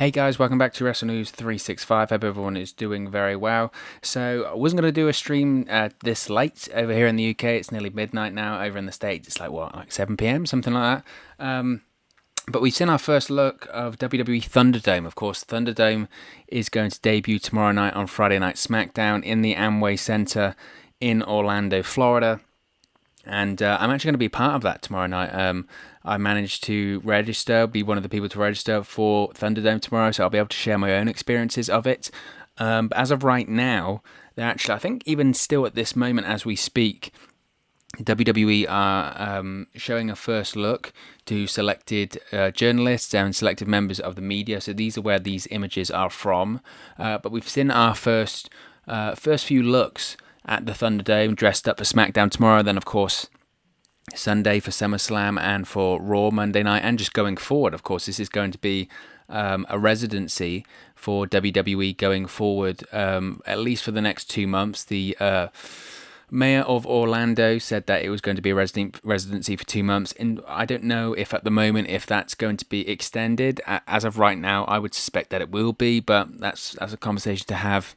Hey guys, welcome back to Wrestle News 365. Hope everyone is doing very well. So, I wasn't going to do a stream this late over here in the UK. It's nearly midnight now. Over in the States, it's like 7 p.m., something like that. But we've seen our first look of WWE ThunderDome. Of course, ThunderDome is going to debut tomorrow night on Friday Night SmackDown in the Amway Center in Orlando, Florida. And I'm actually going to be part of that tomorrow night. I managed to register, be one of the people to register for ThunderDome tomorrow, so I'll be able to share my own experiences of it. But as of right now, they're actually, I think even still at this moment as we speak, WWE are showing a first look to selected journalists and selected members of the media. So these are where these images are from. But we've seen our first few looks at the Thunderdome, dressed up for SmackDown tomorrow. Then, of course, Sunday for SummerSlam and for Raw Monday night. And just going forward, of course, this is going to be a residency for WWE going forward, at least for the next 2 months. The mayor of Orlando said that it was going to be a residency for 2 months, and I don't know if at the moment if that's going to be extended. As of right now, I would suspect that it will be, but that's a conversation to have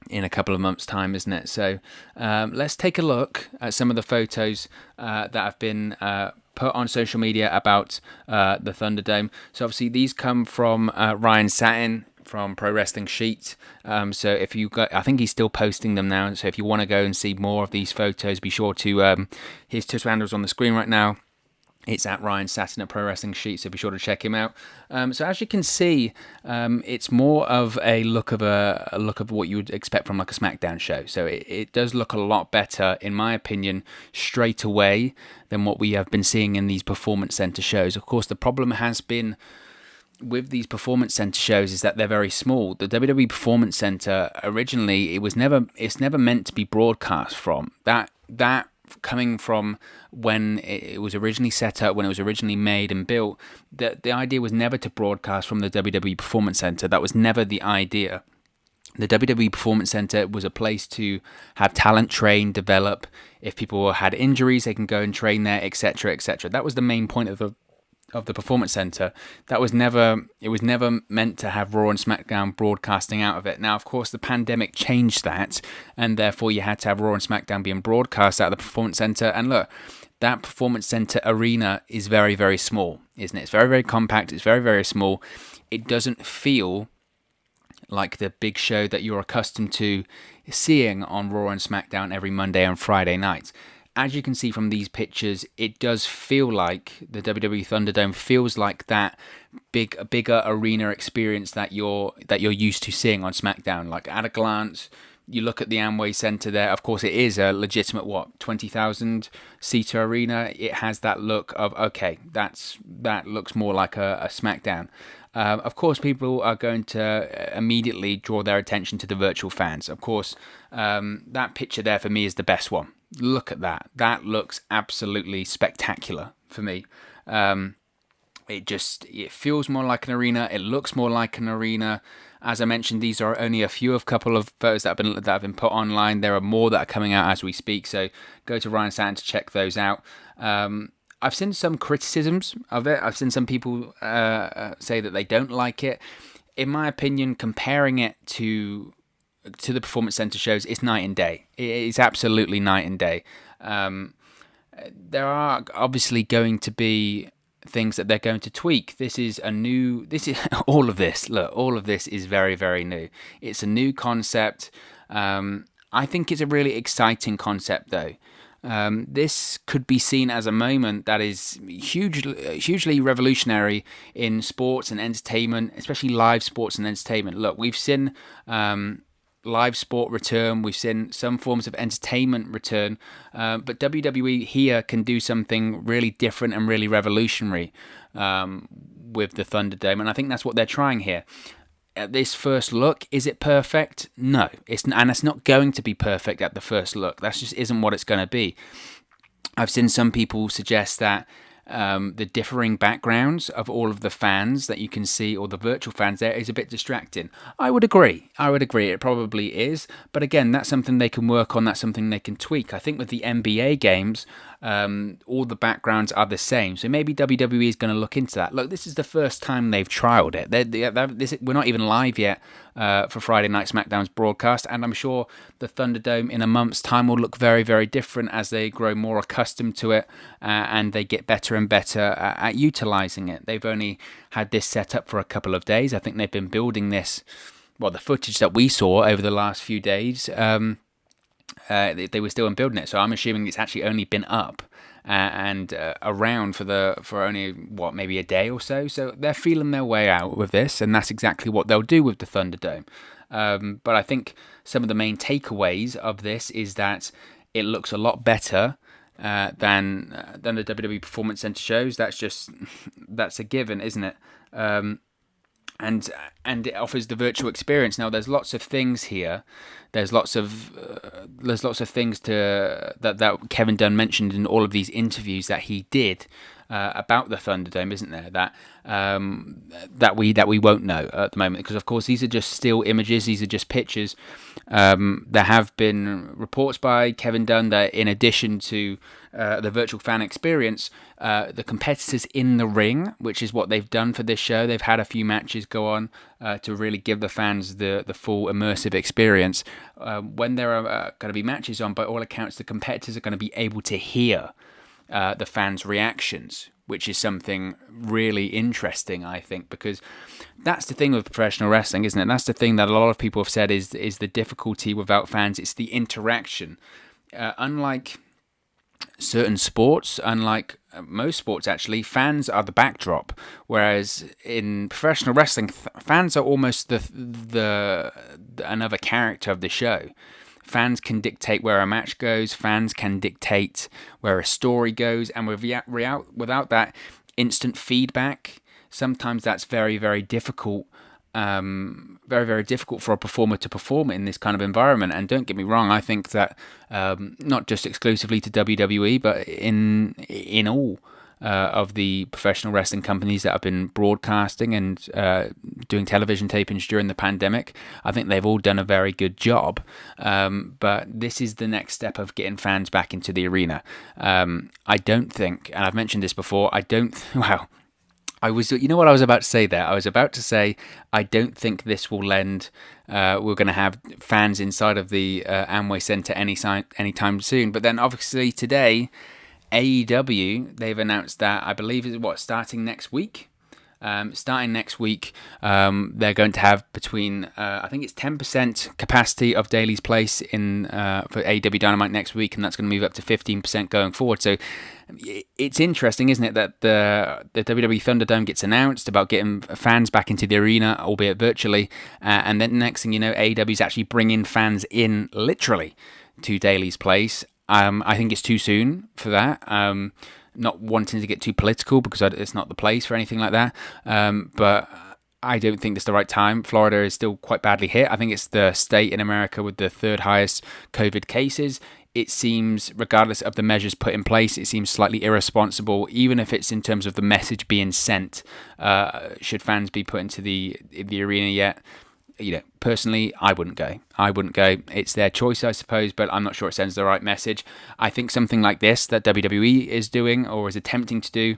in a couple of months' time, isn't it? So let's take a look at some of the photos that have been put on social media about the Thunderdome. So obviously these come from Ryan Satin from Pro Wrestling Sheet. So if you got, I think he's still posting them now. So if you want to go and see more of these photos, be sure to his Twitter handle is on the screen right now. It's at Ryan Satin at Pro Wrestling Sheet, so be sure to check him out. So as you can see, it's more of a look of what you would expect from like a SmackDown show. So it does look a lot better, in my opinion, straight away than what we have been seeing in these Performance Center shows. Of course, the problem has been with these Performance Center shows is that they're very small. The WWE Performance Center originally it's never meant to be broadcast from. That coming from when it was originally set up, when it was originally made and built, the idea was never to broadcast from the WWE Performance Center. That was never the idea. The WWE Performance Center was a place to have talent train, develop. If people had injuries, they can go and train there, etc., etc. That was the main point of the Performance Center. It was never meant to have Raw and SmackDown broadcasting out of it. Now, of course, the pandemic changed that, and therefore you had to have Raw and SmackDown being broadcast out of the Performance Center. And look, that Performance Center arena is very, very small, isn't it? It's very, very compact. It's very, very small. It doesn't feel like the big show that you're accustomed to seeing on Raw and SmackDown every Monday and Friday night. As you can see from these pictures, it does feel like the WWE ThunderDome feels like that bigger arena experience that you're used to seeing on SmackDown. Like at a glance, you look at the Amway Center there. Of course, it is a legitimate 20,000 seater arena. It has that look of that looks more like a SmackDown. Of course, people are going to immediately draw their attention to the virtual fans. Of course, that picture there for me is the best one. Look at that. That looks absolutely spectacular for me. It feels more like an arena. It looks more like an arena. As I mentioned, these are only a couple of photos that have been put online. There are more that are coming out as we speak. So go to Ryan Satin to check those out. I've seen some criticisms of it. I've seen some people say that they don't like it. In my opinion, comparing it to the Performance Center shows, it's night and day. It's absolutely night and day. There are obviously going to be things that they're going to tweak. All of this is very, very new. It's a new concept. I think it's a really exciting concept though. This could be seen as a moment that is hugely revolutionary in sports and entertainment, especially live sports and entertainment. Look, we've seen live sport return. We've seen some forms of entertainment return, but WWE here can do something really different and really revolutionary with the Thunderdome, and I think that's what they're trying here. At this first look, is it perfect? No, it's not going to be perfect at the first look. That just isn't what it's going to be. I've seen some people suggest that the differing backgrounds of all of the fans that you can see, or the virtual fans there, is a bit distracting. I would agree. It probably is. But again, that's something they can work on. That's something they can tweak. I think with the NBA games, All the backgrounds are the same. So maybe WWE is going to look into that. Look, this is the first time they've trialed it. We're not even live yet for Friday Night SmackDown's broadcast, and I'm sure the ThunderDome in a month's time will look very, very different as they grow more accustomed to it and they get better and better at utilizing it. They've only had this set up for a couple of days. I think they've been building this. Well, the footage that we saw over the last few days, they were still in building it. So I'm assuming it's actually only been up and around for only maybe a day or so. So they're feeling their way out with this, and that's exactly what they'll do with the ThunderDome. But I think some of the main takeaways of this is that it looks a lot better than the WWE Performance Center shows. That's a given, isn't it? And it offers the virtual experience. Now, there's lots of things here. There's lots of things that Kevin Dunn mentioned in all of these interviews that he did about the ThunderDome, isn't there? That we won't know at the moment, because of course these are just still images. These are just pictures. There have been reports by Kevin Dunn that in addition to the virtual fan experience, the competitors in the ring, which is what they've done for this show, they've had a few matches go on to really give the fans the full immersive experience. When there are going to be matches on, by all accounts, the competitors are going to be able to hear the fans' reactions, which is something really interesting, I think, because that's the thing with professional wrestling, isn't it? That's the thing that a lot of people have said is the difficulty without fans. It's the interaction. Unlike certain sports, unlike most sports actually, fans are the backdrop, whereas in professional wrestling, fans are almost the another character of the show. Fans can dictate where a match goes, fans can dictate where a story goes, and without that instant feedback, sometimes that's very, very difficult. Very, very difficult for a performer to perform in this kind of environment. And don't get me wrong, I think that not just exclusively to WWE, but in all of the professional wrestling companies that have been broadcasting and doing television tapings during the pandemic, I think they've all done a very good job. But this is the next step of getting fans back into the arena. I don't think, and I've mentioned this before, you know what I was about to say there? I was about to say, I don't think this will lend, we're going to have fans inside of the Amway Center anytime soon. But then obviously today, AEW, they've announced that, I believe, starting next week? Starting next week, they're going to have between, I think it's 10% capacity of Daily's Place in for AEW Dynamite next week, and that's going to move up to 15% going forward. So it's interesting, isn't it, that the WWE ThunderDome gets announced about getting fans back into the arena, albeit virtually, and then next thing you know, AEW is actually bringing fans in literally to Daily's Place. I think it's too soon for that. Not wanting to get too political because it's not the place for anything like that. But I don't think it's the right time. Florida is still quite badly hit. I think it's the state in America with the third highest COVID cases. It seems, regardless of the measures put in place, it seems slightly irresponsible, even if it's in terms of the message being sent. Should fans be put into the arena yet? Personally, I wouldn't go. It's their choice, I suppose, but I'm not sure it sends the right message. I think something like this that WWE is doing or is attempting to do,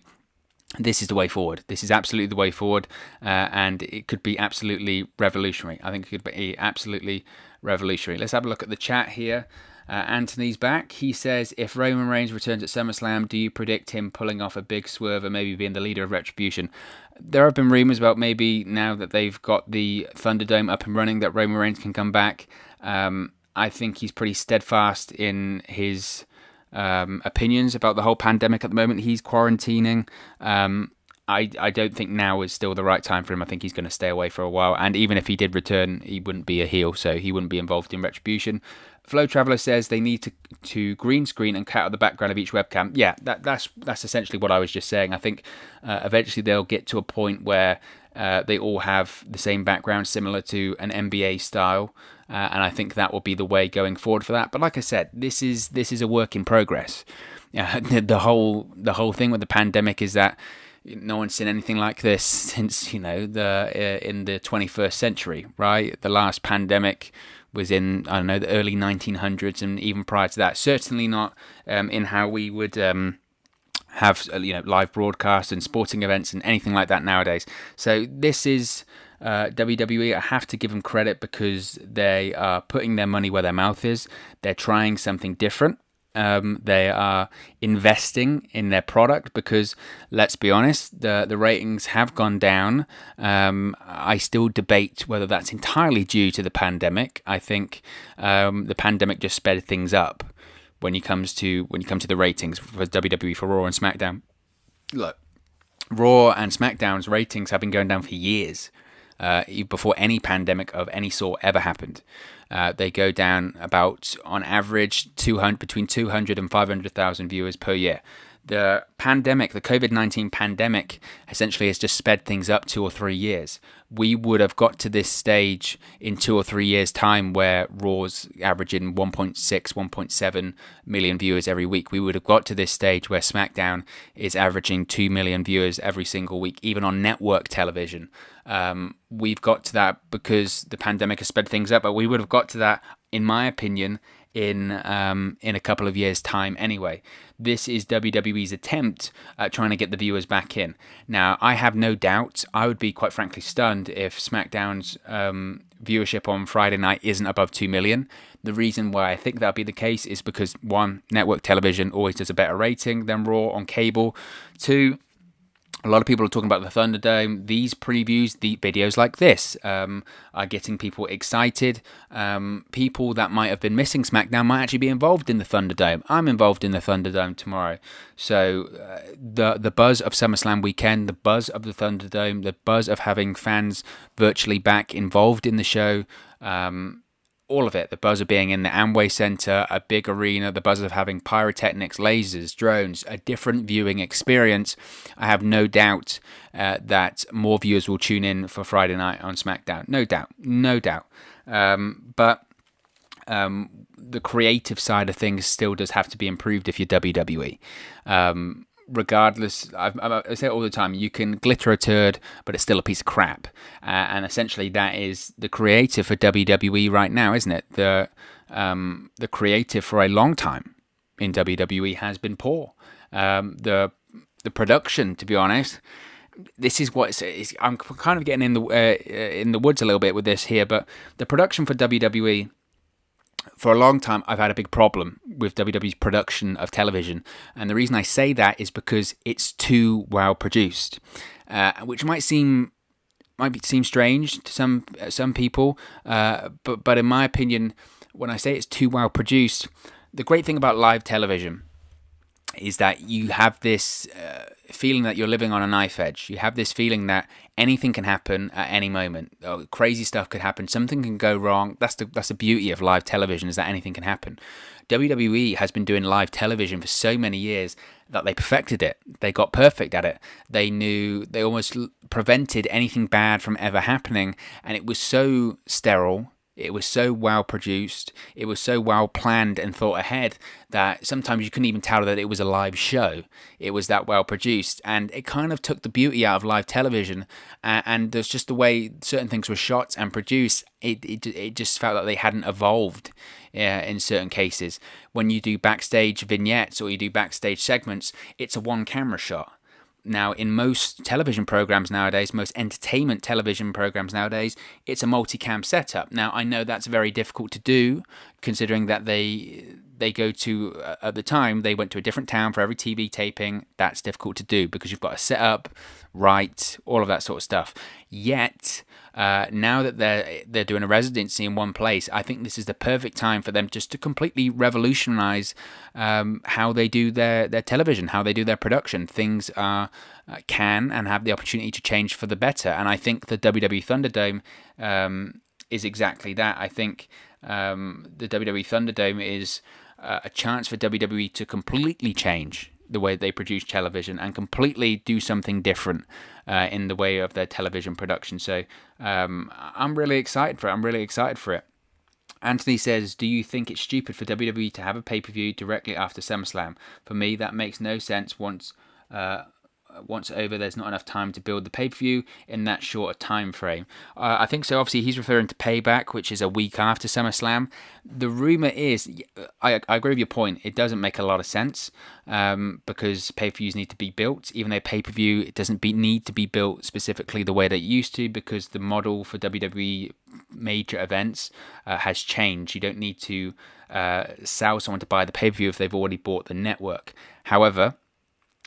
this is the way forward. This is absolutely the way forward, and it could be absolutely revolutionary. I think it could be absolutely revolutionary. Let's have a look at the chat here. Anthony's back. He says, if Roman Reigns returns at SummerSlam, do you predict him pulling off a big swerve and maybe being the leader of Retribution? There have been rumours about maybe now that they've got the ThunderDome up and running that Roman Reigns can come back. I think he's pretty steadfast in his opinions about the whole pandemic at the moment. He's quarantining. I don't think now is still the right time for him. I think he's going to stay away for a while. And even if he did return, he wouldn't be a heel, so he wouldn't be involved in Retribution. Flow Traveller says they need to green screen and cut out the background of each webcam. Yeah, that's essentially what I was just saying. I think eventually they'll get to a point where they all have the same background, similar to an NBA style, and I think that will be the way going forward for that. But like I said, this is a work in progress. The whole thing with the pandemic is that no one's seen anything like this since in the 21st century, right? The last pandemic was in, I don't know, the early 1900s, and even prior to that. Certainly not in how we would have live broadcasts and sporting events and anything like that nowadays. So this is WWE. I have to give them credit because they are putting their money where their mouth is. They're trying something different. They are investing in their product because, let's be honest, the ratings have gone down. I still debate whether that's entirely due to the pandemic. I think the pandemic just sped things up when you come to the ratings for WWE, for Raw and SmackDown. Look, Raw and SmackDown's ratings have been going down for years. Before any pandemic of any sort ever happened. They go down about, on average, between 200 and 500,000 viewers per year. The pandemic, the COVID-19 pandemic, essentially has just sped things up 2 or 3 years. We would have got to this stage in 2 or 3 years' time where Raw's averaging 1.6, 1.7 million viewers every week. We would have got to this stage where SmackDown is averaging 2 million viewers every single week, even on network television. We've got to that because the pandemic has sped things up, but we would have got to that, in my opinion, in a couple of years' time anyway. This is WWE's attempt at trying to get the viewers back in. Now, I have no doubt, I would be quite frankly stunned if SmackDown's viewership on Friday night isn't above 2 million. The reason why I think that'll be the case is because, one, network television always does a better rating than Raw on cable. Two, a lot of people are talking about the Thunderdome. These previews, the videos like this, are getting people excited. People that might have been missing SmackDown might actually be involved in the Thunderdome. I'm involved in the Thunderdome tomorrow. So the buzz of SummerSlam weekend, the buzz of the Thunderdome, the buzz of having fans virtually back involved in the show, all of it, the buzz of being in the Amway Center, a big arena, the buzz of having pyrotechnics, lasers, drones, a different viewing experience. I have no doubt that more viewers will tune in for Friday night on SmackDown. No doubt. But the creative side of things still does have to be improved if you're WWE. Regardless, I say it all the time, you can glitter a turd, but it's still a piece of crap. And essentially that is the creative for WWE right now, isn't it? The creative for a long time in WWE has been poor. The production, to be honest, this is what it's, I'm kind of getting in the woods a little bit with this here, but the production for WWE, for a long time, I've had a big problem with WWE's production of television. And the reason I say that is because it's too well produced, which might seem strange to some people. But in my opinion, when I say it's too well produced, the great thing about live television is that you have this feeling that you're living on a knife edge. You have this feeling that anything can happen at any moment. Crazy stuff could happen. Something can go wrong. That's the beauty of live television, is that anything can happen. WWE has been doing live television for so many years that they perfected it. They got perfect at it. They almost prevented anything bad from ever happening, and it was so sterile. It was so well produced, it was so well planned and thought ahead that sometimes you couldn't even tell that it was a live show. It was that well produced, and it kind of took the beauty out of live television. And there's just the way certain things were shot and produced. It just felt like they hadn't evolved in certain cases. When you do backstage vignettes or you do backstage segments, it's a one camera shot. Now, in most television programs nowadays, most entertainment television programs nowadays, it's a multicam setup. Now, I know that's very difficult to do, considering that they go to, at the time, they went to a different town for every TV taping. That's difficult to do because you've got to set up, right, all of that sort of stuff. Yet, now that they're doing a residency in one place, I think this is the perfect time for them just to completely revolutionize how they do their television, how they do their production. Things can and have the opportunity to change for the better, and I think the WWE ThunderDome is exactly that. I think the WWE ThunderDome is a chance for WWE to completely change the way they produce television and completely do something different in the way of their television production. So I'm really excited for it. Anthony says, do you think it's stupid for WWE to have a pay-per-view directly after SummerSlam? For me, that makes no sense once once over, there's not enough time to build the pay-per-view in that short a time frame. I think so. Obviously, he's referring to Payback, which is a week after SummerSlam. The rumor is, I agree with your point. It doesn't make a lot of sense because pay-per-views need to be built. Even though pay-per-view it doesn't need to be built specifically the way that it used to, because the model for WWE major events has changed. You don't need to sell someone to buy the pay-per-view if they've already bought the network. However,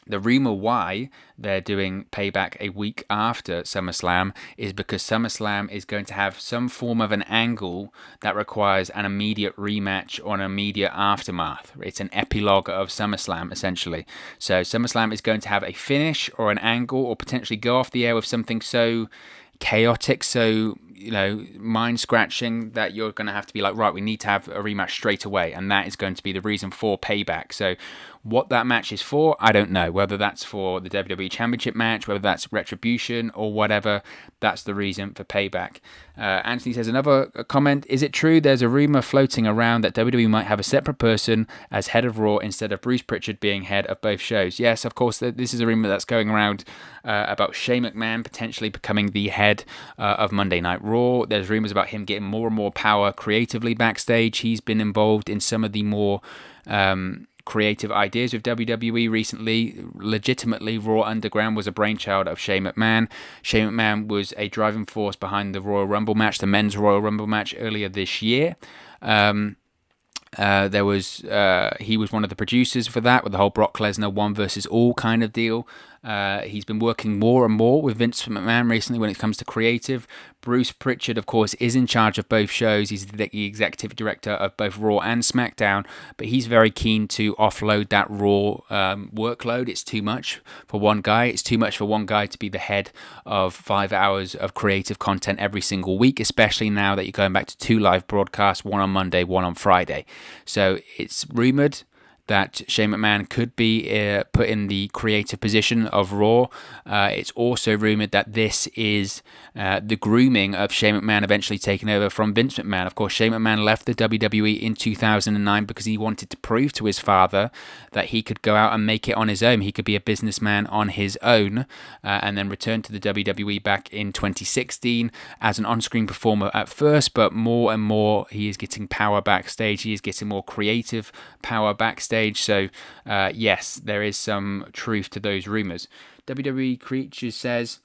the rumor why they're doing Payback a week after SummerSlam is because SummerSlam is going to have some form of an angle that requires an immediate rematch or an immediate aftermath. It's an epilogue of SummerSlam, essentially. So SummerSlam is going to have a finish or an angle, or potentially go off the air with something so chaotic, so mind scratching, that you're going to have to be like, right, we need to have a rematch straight away, and that is going to be the reason for Payback. So what that match is for, I don't know. Whether that's for the WWE Championship match, whether that's Retribution or whatever, that's the reason for Payback. Anthony says, another comment, is it true there's a rumor floating around that WWE might have a separate person as head of Raw instead of Bruce Pritchard being head of both shows? Yes, of course, this is a rumor that's going around about Shane McMahon potentially becoming the head of Monday Night Raw. There's rumors about him getting more and more power creatively backstage. He's been involved in some of the more creative ideas with WWE recently. Legitimately, Raw Underground was a brainchild of Shane McMahon. Shane McMahon was a driving force behind the Royal Rumble match, the men's Royal Rumble match earlier this year. He was one of the producers for that, with the whole Brock Lesnar one versus all kind of deal. He's been working more and more with Vince McMahon recently when it comes to creative. Bruce Pritchard, of course, is in charge of both shows. He's the executive director of both Raw and SmackDown, but he's very keen to offload that Raw workload. It's too much for one guy. It's too much for one guy to be the head of 5 hours of creative content every single week, especially now that you're going back to 2 live broadcasts, one on Monday, one on Friday. So it's rumored that Shane McMahon could be put in the creative position of Raw. It's also rumored that this is the grooming of Shane McMahon eventually taking over from Vince McMahon. Of course, Shane McMahon left the WWE in 2009 because he wanted to prove to his father that he could go out and make it on his own. He could be a businessman on his own, and then return to the WWE back in 2016 as an on-screen performer at first, but more and more he is getting power backstage. He is getting more creative power backstage. So yes, there is some truth to those rumors. WWE Creatures says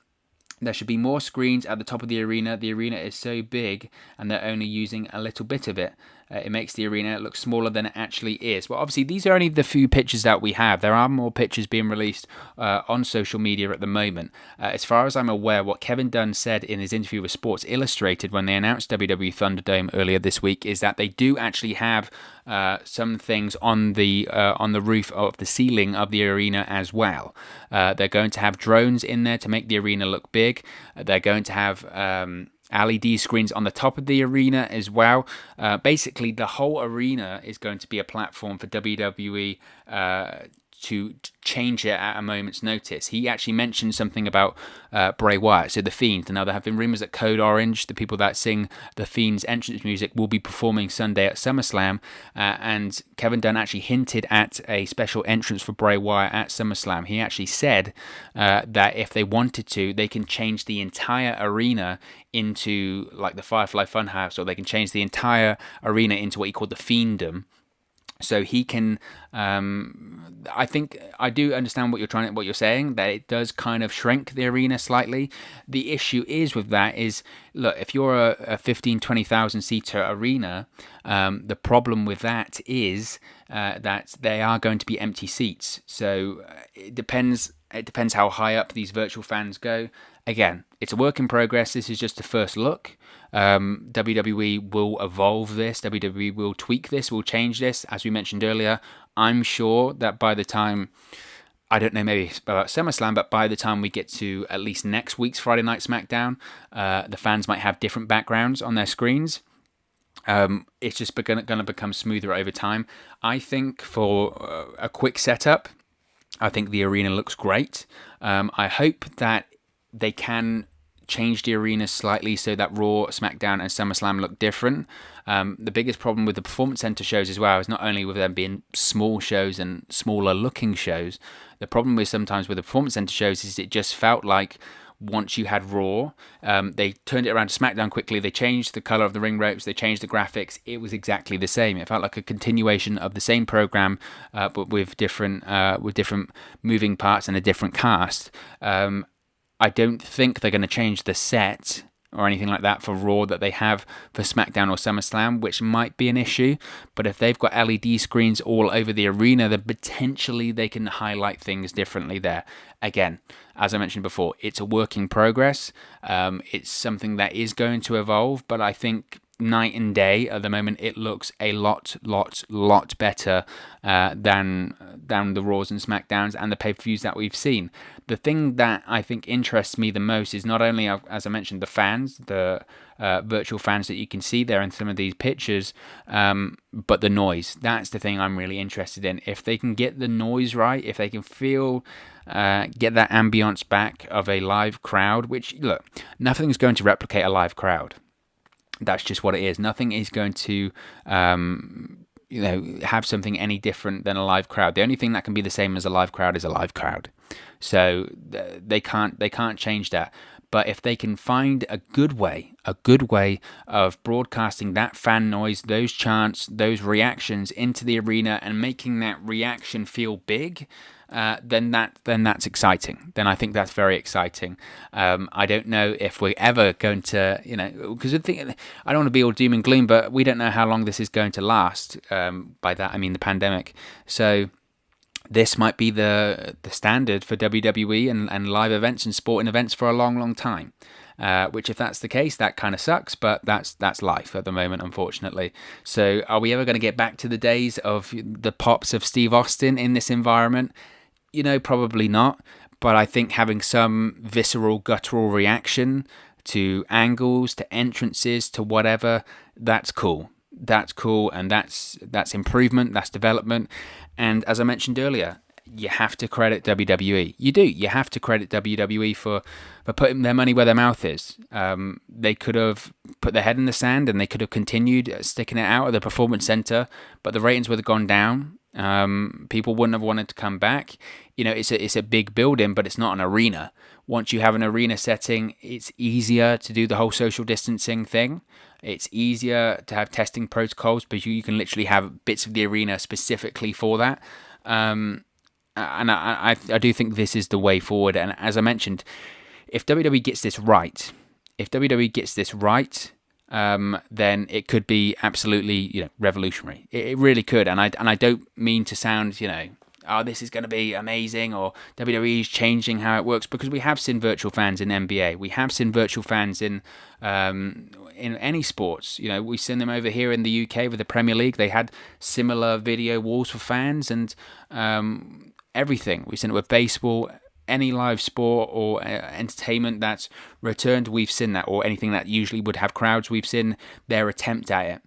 there should be more screens at the top of the arena. The arena is so big and they're only using a little bit of it. It makes the arena look smaller than it actually is. Well, obviously, these are only the few pictures that we have. There are more pictures being released on social media at the moment. As far as I'm aware, what Kevin Dunn said in his interview with Sports Illustrated when they announced WWE ThunderDome earlier this week is that they do actually have some things on the roof of the ceiling of the arena as well. They're going to have drones in there to make the arena look big. They're going to have LED screens on the top of the arena as well. Basically, the whole arena is going to be a platform for WWE to change it at a moment's notice. He actually mentioned something about Bray Wyatt, so The Fiend. Now, there have been rumors that Code Orange, the people that sing The Fiend's entrance music, will be performing Sunday at SummerSlam, and Kevin Dunn actually hinted at a special entrance for Bray Wyatt at SummerSlam. He actually said that if they wanted to, they can change the entire arena into like the Firefly Funhouse, or they can change the entire arena into what he called the Fiendom. So he can, I think I do understand what you're saying, that it does kind of shrink the arena slightly. The issue is with that is, look, if you're a 15, 20,000 seater arena, the problem with that is that they are going to be empty seats. So it depends how high up these virtual fans go. Again, it's a work in progress. This is just the first look. WWE will evolve this. WWE will tweak this, will change this. As we mentioned earlier, I'm sure that by the time, I don't know, maybe about SummerSlam, but by the time we get to at least next week's Friday Night SmackDown, the fans might have different backgrounds on their screens. It's just going to become smoother over time. I think for a quick setup, I think the arena looks great. I hope that they can changed the arena slightly so that Raw, SmackDown, and SummerSlam look different. The biggest problem with the Performance Center shows as well is not only with them being small shows and smaller looking shows, the problem with sometimes with the Performance Center shows is it just felt like once you had Raw, they turned it around to SmackDown quickly. They changed the color of the ring ropes. They changed the graphics. It was exactly the same. It felt like a continuation of the same program, but with different moving parts and a different cast. I don't think they're going to change the set or anything like that for Raw that they have for SmackDown or SummerSlam, which might be an issue. But if they've got LED screens all over the arena, then potentially they can highlight things differently there. Again, as I mentioned before, it's a work in progress. It's something that is going to evolve, but I think night and day at the moment it looks a lot better than the Raws and SmackDowns and the pay-per-views that we've seen. The thing that I think interests me the most is not only, as I mentioned, the fans, the virtual fans that you can see there in some of these pictures, but the noise. That's the thing I'm really interested in. If they can get the noise right, if they can get that ambience back of a live crowd, which, look, nothing's going to replicate a live crowd. That's just what it is. Nothing is going to, have something any different than a live crowd. The only thing that can be the same as a live crowd is a live crowd. So they can't change that. But if they can find a good way of broadcasting that fan noise, those chants, those reactions into the arena and making that reaction feel big, then that's exciting. Then I think that's very exciting. I don't know if we're ever going to, because I don't want to be all doom and gloom, but we don't know how long this is going to last. By that I mean the pandemic. So this might be the standard for WWE and live events and sporting events for a long time. Which, if that's the case, that kind of sucks, but that's life at the moment, unfortunately. So are we ever going to get back to the days of the pops of Steve Austin in this environment? Probably not. But I think having some visceral, guttural reaction to angles, to entrances, to whatever, that's cool. That's cool, and that's improvement, that's development. And as I mentioned earlier, you have to credit WWE. You do. You have to credit WWE for putting their money where their mouth is. They could have put their head in the sand and they could have continued sticking it out at the Performance Center, but the ratings would have gone down. People wouldn't have wanted to come back. It's a big building, but it's not an arena. Once you have an arena setting, it's easier to do the whole social distancing thing. It's easier to have testing protocols, but you can literally have bits of the arena specifically for that. And I do think this is the way forward. And as I mentioned, if WWE gets this right, then it could be absolutely, revolutionary. It really could. And I don't mean to sound, this is going to be amazing, or WWE is changing how it works, because we have seen virtual fans in NBA. We have seen virtual fans in any sports. We've seen them over here in the UK with the Premier League. They had similar video walls for fans and everything. We've seen it with baseball. Any live sport or entertainment that's returned, we've seen that, or anything that usually would have crowds, we've seen their attempt at it.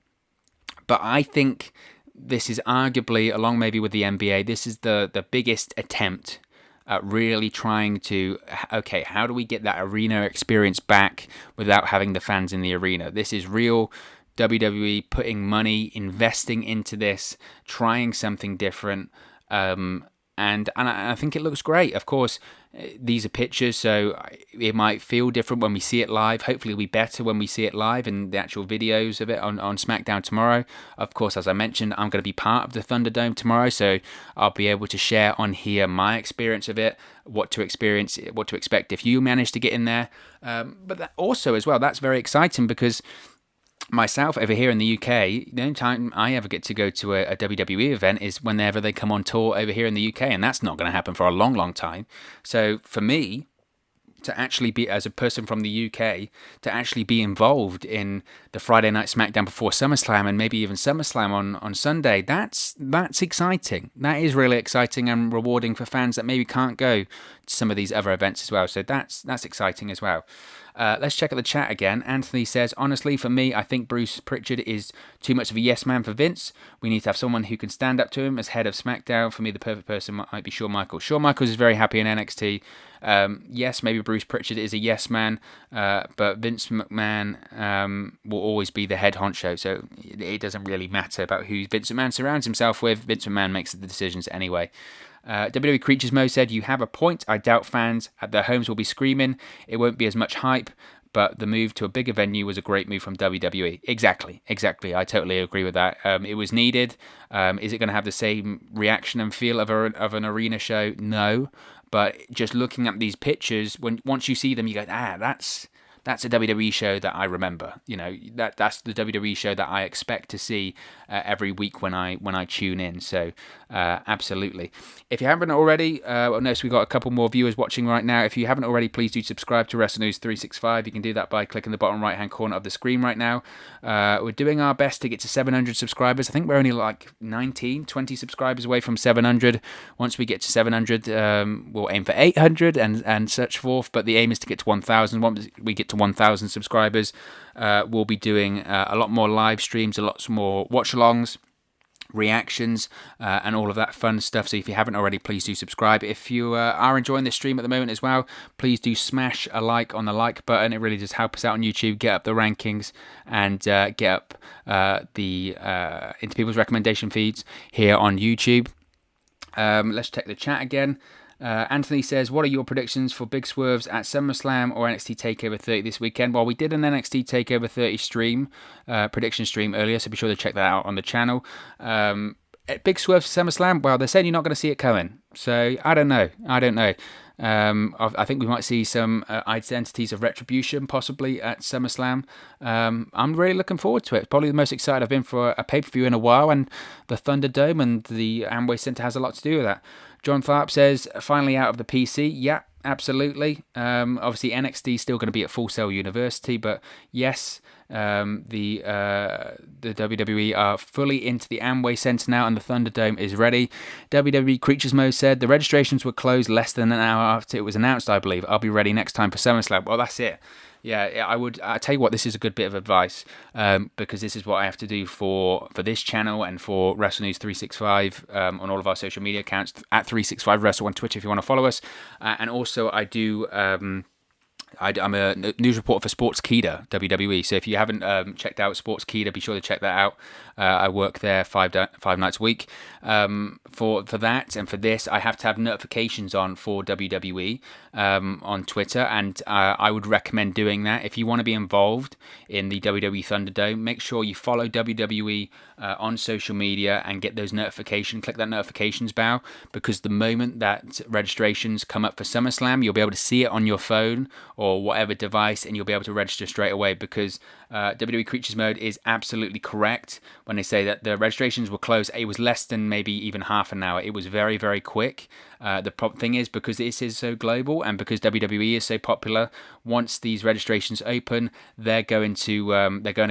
But I think this is arguably, along maybe with the NBA, this is the biggest attempt at really trying to, okay, how do we get that arena experience back without having the fans in the arena? This is real WWE putting money, investing into this, trying something different. And I think it looks great. Of course, these are pictures, so it might feel different when we see it live. Hopefully it'll be better when we see it live and the actual videos of it on SmackDown tomorrow. Of course, as I mentioned, I'm going to be part of the ThunderDome tomorrow, so I'll be able to share on here my experience of it, what to expect if you manage to get in there. But that also as well, that's very exciting, because myself over here in the UK, the only time I ever get to go to a WWE event is whenever they come on tour over here in the UK, and that's not going to happen for a long time. So for me to actually be, as a person from the UK, to actually be involved in the Friday Night SmackDown before SummerSlam, and maybe even SummerSlam on Sunday, that's exciting. That is really exciting and rewarding for fans that maybe can't go to some of these other events as well. So that's exciting as well. Let's check out the chat again. Anthony says, honestly, for me, I think Bruce Pritchard is too much of a yes man for Vince. We need to have someone who can stand up to him as head of SmackDown. For me, the perfect person might be Shawn Michaels. Shawn Michaels is very happy in NXT. Yes, maybe Bruce Bruce Pritchard is a yes man, but Vince McMahon will always be the head honcho. So it doesn't really matter about who Vince McMahon surrounds himself with. Vince McMahon makes the decisions anyway. WWE Creatures Mo said, "You have a point. I doubt fans at their homes will be screaming. It won't be as much hype, but the move to a bigger venue was a great move from WWE." Exactly. I totally agree with that. It was needed. Is it going to have the same reaction and feel of an arena show? No. But just looking at these pictures, once you see them, you go, that's a WWE show that I remember. That's the WWE show that I expect to see every week when I tune in. So absolutely. If you haven't already, notice we've got a couple more viewers watching right now. If you haven't already, please do subscribe to Wrestle News 365. You can do that by clicking the bottom right hand corner of the screen right now. We're doing our best to get to 700 subscribers. I think we're only like 20 subscribers away from 700. Once we get to 700, we'll aim for 800 and such forth. But the aim is to get to 1,000. Once we get to 1,000 subscribers, we'll be doing a lot more live streams, a lot more watch-alongs, reactions, and all of that fun stuff. So if you haven't already, please do subscribe. If you are enjoying this stream at the moment as well, please do smash a like on the like button. It really does help us out on YouTube, get up the rankings, and get up into people's recommendation feeds here on YouTube. Let's check the chat again. Anthony says, "What are your predictions for big swerves at SummerSlam or NXT TakeOver 30 this weekend?" Well, we did an NXT TakeOver 30 stream, prediction stream earlier, so be sure to check that out on the channel. Big swerves for SummerSlam, well, they're saying you're not going to see it coming, so I don't know. I think we might see some identities of Retribution possibly at SummerSlam. I'm really looking forward to it. Probably the most excited I've been for a pay-per-view in a while, and the ThunderDome and the Amway Center has a lot to do with that. John Tharp says, "Finally out of the PC." Yeah, absolutely. Obviously, NXT is still going to be at Full Sail University, but yes, the WWE are fully into the Amway Center now, and the ThunderDome is ready. WWE Creatures Mo said, "The registrations were closed less than an hour after it was announced, I believe. I'll be ready next time for SummerSlam." Well, that's it. Yeah, I tell you what, this is a good bit of advice, because this is what I have to do for this channel and for Wrestle News 365 on all of our social media accounts, at 365 Wrestle on Twitter if you want to follow us. And also I do... I'm a news reporter for Sportskeeda, WWE. So if you haven't checked out Sportskeeda, be sure to check that out. I work there five nights a week. For that and for this, I have to have notifications on for WWE on Twitter, and I would recommend doing that. If you want to be involved in the WWE ThunderDome, make sure you follow WWE on social media and get those notifications. Click that notifications bell, because the moment that registrations come up for SummerSlam, you'll be able to see it on your phone or whatever device, and you'll be able to register straight away, because WWE Creatures Mode is absolutely correct when they say that the registrations were closed. It was less than maybe even half an hour. It was very, very quick. The thing is, because this is so global and because WWE is so popular, once these registrations open, they're going to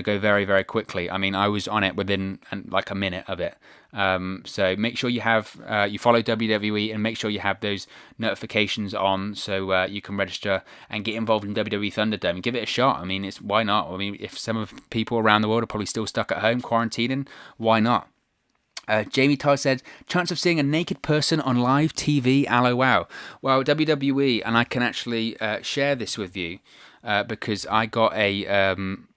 go very, very quickly. I mean, I was on it within like a minute of it. So make sure you have you follow WWE and make sure you have those notifications on, so you can register and get involved in WWE ThunderDome and give it a shot. I mean, why not? I mean, if some of people around the world are probably still stuck at home quarantining, why not? Jamie Todd said, "Chance of seeing a naked person on live TV, LOL." Well, WWE, and I can actually share this with you because I got an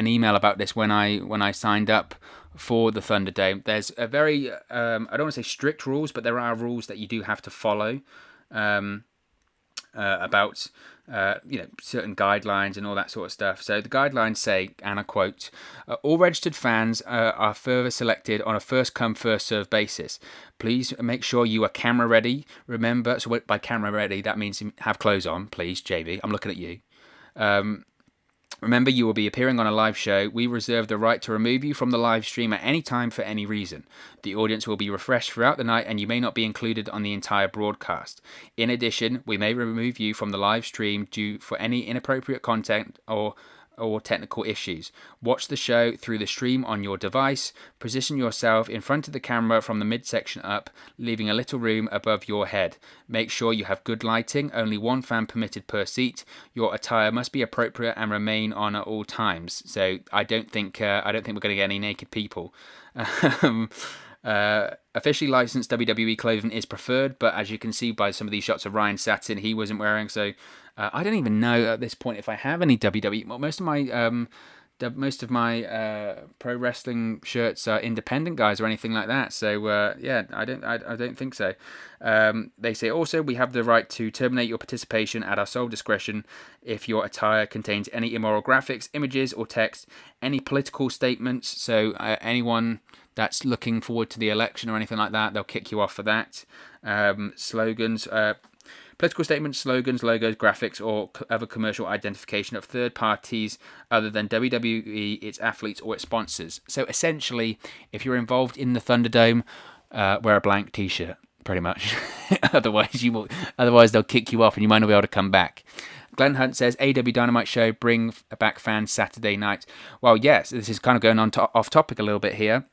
email about this when I signed up for the ThunderDome. There's a very I don't want to say strict rules, but there are rules that you do have to follow about certain guidelines and all that sort of stuff. So the guidelines say, and I quote, "All registered fans are further selected on a first come first served basis. Please make sure you are camera ready. Remember," so by camera ready, that means have clothes on, please, JB. I'm looking at you. "Remember, you will be appearing on a live show. We reserve the right to remove you from the live stream at any time for any reason. The audience will be refreshed throughout the night and you may not be included on the entire broadcast. In addition, we may remove you from the live stream due for any inappropriate content or technical issues. Watch the show through the stream on your device. Position yourself in front of the camera from the midsection up, leaving a little room above your head. Make sure you have good lighting, only one fan permitted per seat. Your attire must be appropriate and remain on at all times." So I don't think we're going to get any naked people. Officially licensed WWE clothing is preferred, but as you can see by some of these shots of Ryan Satin, he wasn't wearing. So I don't even know at this point if I have any WWE. Well, most of my pro wrestling shirts are independent guys or anything like that. So yeah, I don't think so. They say also we have the right to terminate your participation at our sole discretion if your attire contains any immoral graphics, images, or text, any political statements. So anyone that's looking forward to the election or anything like that, they'll kick you off for that. Slogans. Political statements, slogans, logos, graphics, or other commercial identification of third parties other than WWE, its athletes, or its sponsors. So essentially, if you're involved in the Thunderdome, wear a blank T-shirt, pretty much. Otherwise, they'll kick you off, and you might not be able to come back. Glenn Hunt says, AW Dynamite show, bring back fans Saturday night. Well, yes, this is kind of going on off topic a little bit here.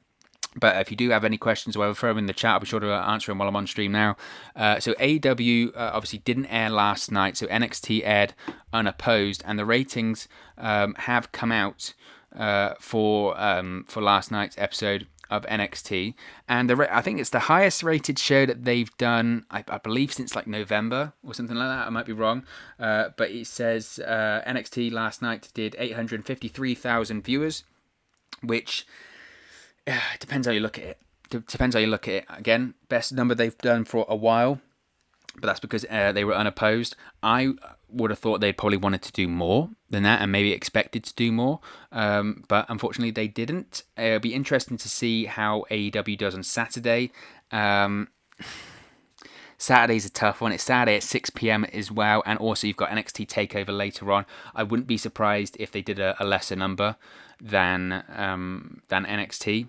But if you do have any questions or whatever, throw them in the chat. I'll be sure to answer them while I'm on stream now. So AEW obviously didn't air last night. So NXT aired unopposed. And the ratings have come out for last night's episode of NXT. And I think it's the highest rated show that they've done, I believe, since like November or something like that. I might be wrong. But it says NXT last night did 853,000 viewers, which... it depends how you look at it. Again, best number they've done for a while, but that's because they were unopposed. I would have thought they'd probably wanted to do more than that and maybe expected to do more, but unfortunately they didn't. It'll be interesting to see how AEW does on Saturday. Saturday's a tough one. It's Saturday at 6 p.m. as well, and also you've got NXT TakeOver later on. I wouldn't be surprised if they did a lesser number than NXT.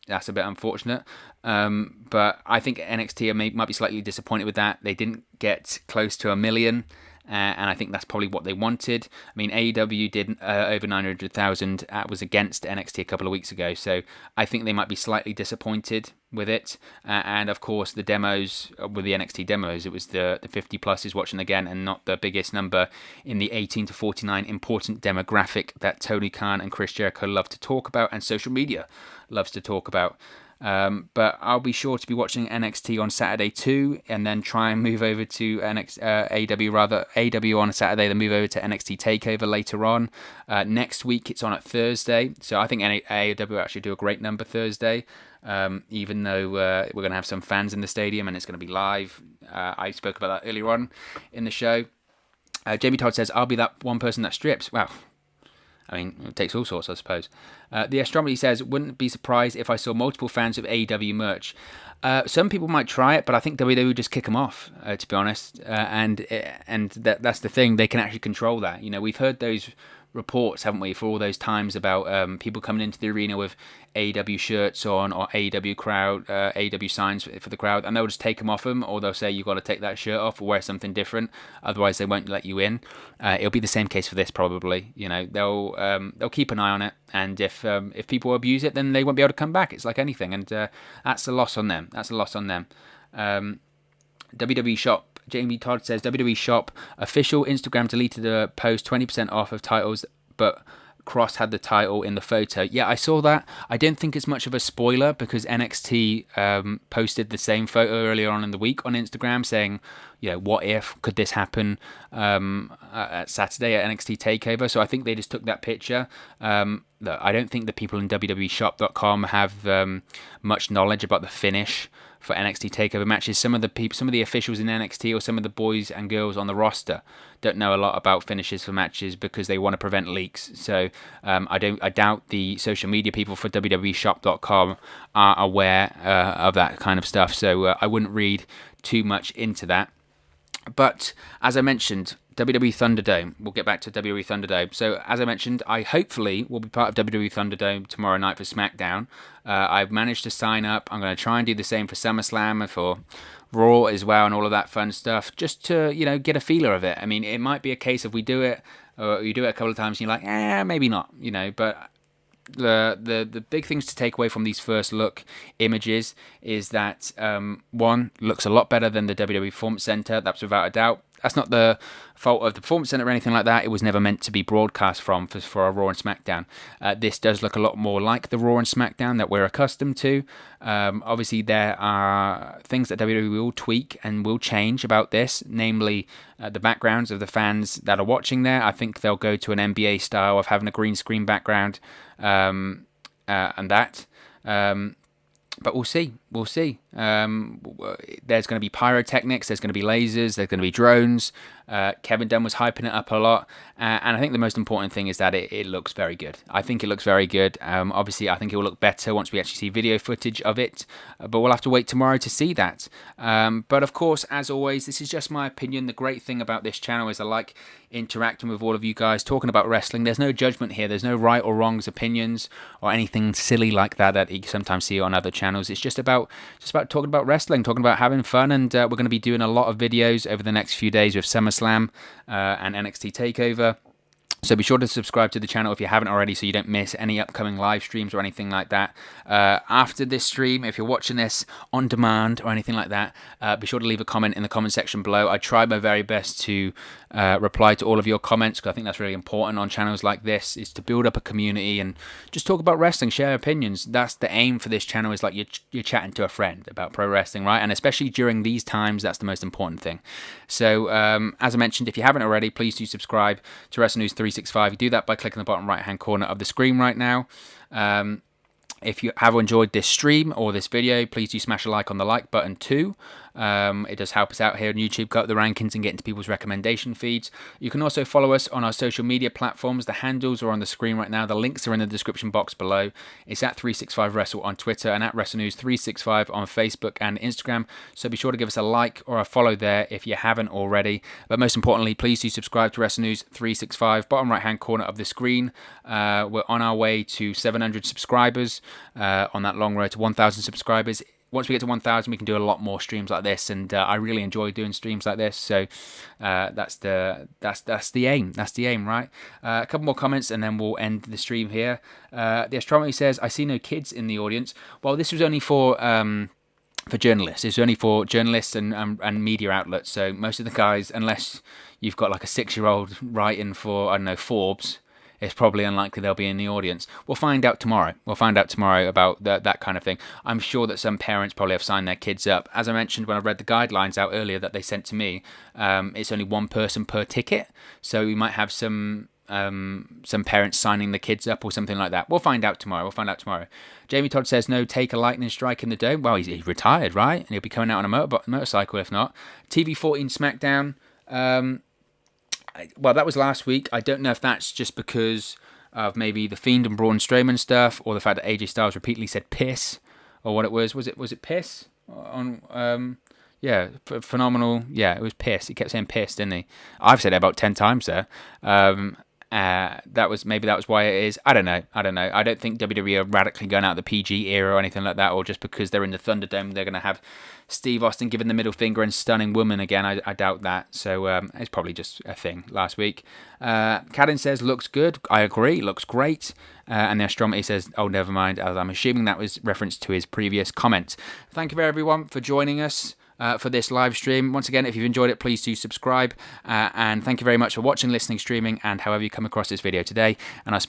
That's a bit unfortunate, but I think NXT might be slightly disappointed with that. They didn't get close to 1 million, and I think that's probably what they wanted. I mean, AEW did over 900,000. Was against NXT a couple of weeks ago, so I think they might be slightly disappointed with it. And of course, the demos with the NXT demos, it was the 50 pluses watching again, and not the biggest number in the 18 to 49 important demographic that Tony Khan and Chris Jericho love to talk about, and social media loves to talk about. But I'll be sure to be watching NXT on Saturday too, and then try and move over to AEW on a Saturday, then move over to NXT TakeOver later on. Next week it's on at Thursday, so I think AEW actually do a great number Thursday, even though we're going to have some fans in the stadium and it's going to be live. I spoke about that earlier on in the show. Jamie Todd says, I'll be that one person that strips. Wow. I mean, it takes all sorts, I suppose. The Astronomy says, wouldn't be surprised if I saw multiple fans of AEW merch. Some people might try it, but I think WWE would just kick them off, to be honest. And that's the thing. They can actually control that. You know, we've heard those reports, haven't we, for all those times about people coming into the arena with AEW shirts on or AEW signs for the crowd, and they'll just take them off them, or they'll say you've got to take that shirt off or wear something different, otherwise they won't let you in. It'll be the same case for this probably. You know, they'll keep an eye on it, and if people abuse it, then they won't be able to come back. It's like anything, and that's a loss on them. WWE Shop. Jamie Todd says, WWE Shop official Instagram deleted the post 20% off of titles, but Cross had the title in the photo. Yeah, I saw that. I don't think it's much of a spoiler because NXT posted the same photo earlier on in the week on Instagram saying, you know, what if, could this happen at Saturday at NXT TakeOver? So I think they just took that picture. Look, I don't think the people in WWEshop.com have much knowledge about the finish for NXT TakeOver matches. Some of the officials in NXT or some of the boys and girls on the roster don't know a lot about finishes for matches because they want to prevent leaks. So I doubt the social media people for WWEshop.com are aware of that kind of stuff. So I wouldn't read too much into that. But as I mentioned, WWE ThunderDome. We'll get back to WWE ThunderDome. So as I mentioned, I hopefully will be part of WWE ThunderDome tomorrow night for SmackDown. I've managed to sign up. I'm going to try and do the same for SummerSlam and for Raw as well and all of that fun stuff, just to, you know, get a feeler of it. I mean, it might be a case of we do it, or you do it a couple of times and you're like, maybe not, you know, but the big things to take away from these first look images is that one, looks a lot better than the WWE Performance Center. That's without a doubt. that's not the fault of the Performance Center or anything like that. It was never meant to be broadcast for a Raw and SmackDown. This does look a lot more like the Raw and SmackDown that we're accustomed to. Obviously, there are things that WWE will tweak and will change about this, namely the backgrounds of the fans that are watching there. I think they'll go to an NBA style of having a green screen background and that. But we'll see. We'll see. There's going to be pyrotechnics. There's going to be lasers. There's going to be drones. Kevin Dunn was hyping it up a lot. And I think the most important thing is that it looks very good. I think it looks very good. Obviously, I think it will look better once we actually see video footage of it. But we'll have to wait tomorrow to see that. But of course, as always, this is just my opinion. The great thing about this channel is I like interacting with all of you guys, talking about wrestling. There's no judgment here. There's no right or wrongs opinions or anything silly like that you sometimes see on other channels. It's just about talking about wrestling, talking about having fun, and we're going to be doing a lot of videos over the next few days with SummerSlam and NXT TakeOver. So be sure to subscribe to the channel if you haven't already so you don't miss any upcoming live streams or anything like that. After this stream, if you're watching this on demand or anything like that, be sure to leave a comment in the comment section below. I tried my very best to reply to all of your comments because I think that's really important on channels like this, is to build up a community and just talk about wrestling, share opinions. That's the aim for this channel, is like you're chatting to a friend about pro wrestling, right? And especially during these times, that's the most important thing. So as I mentioned, if you haven't already, please do subscribe to Wrestling News 365. You do that by clicking the bottom right hand corner of the screen right now. If you have enjoyed this stream or this video, please do smash a like on the like button too. It does help us out here on YouTube, go up the rankings and get into people's recommendation feeds. You can also follow us on our social media platforms. The handles are on the screen right now. The links are in the description box below. It's at 365Wrestle on Twitter and at WrestleNews365 on Facebook and Instagram. So be sure to give us a like or a follow there if you haven't already. But most importantly, please do subscribe to Wrestle News 365, bottom right hand corner of the screen. We're on our way to 700 subscribers on that long road to 1,000 subscribers. Once we get to 1,000, we can do a lot more streams like this, and I really enjoy doing streams like this. So that's the aim. That's the aim, right? A couple more comments, and then we'll end the stream here. The astronomy says, "I see no kids in the audience." Well, this was only for journalists. It's only for journalists and media outlets. So most of the guys, unless you've got like a 6-year-old writing for, I don't know, Forbes, it's probably unlikely they'll be in the audience. We'll find out tomorrow. We'll find out tomorrow about that kind of thing. I'm sure that some parents probably have signed their kids up. As I mentioned when I read the guidelines out earlier that they sent to me, it's only one person per ticket. So we might have some parents signing the kids up or something like that. We'll find out tomorrow. Jamie Todd says, no take a lightning strike in the dome. Well, he's retired, right? And he'll be coming out on a motorcycle if not. TV14 SmackDown. Well, that was last week. I don't know if that's just because of maybe the Fiend and Braun Strowman stuff, or the fact that AJ Styles repeatedly said piss, or what it was. Was it piss? Phenomenal. Yeah, it was piss. He kept saying piss, didn't he? I've said it about 10 times there. That was why it is. I don't know. I don't think WWE are radically going out the PG era or anything like that, or just because they're in the Thunderdome, they're going to have Steve Austin giving the middle finger and stunning woman again. I doubt that. So it's probably just a thing last week. Cadden says, looks good. I agree. Looks great. And the astronomy says, oh, never mind. As I'm assuming that was reference to his previous comment. Thank you everyone for joining us for this live stream. Once again, if you've enjoyed it, please do subscribe. And thank you very much for watching, listening, streaming, and however you come across this video today. And I'll speak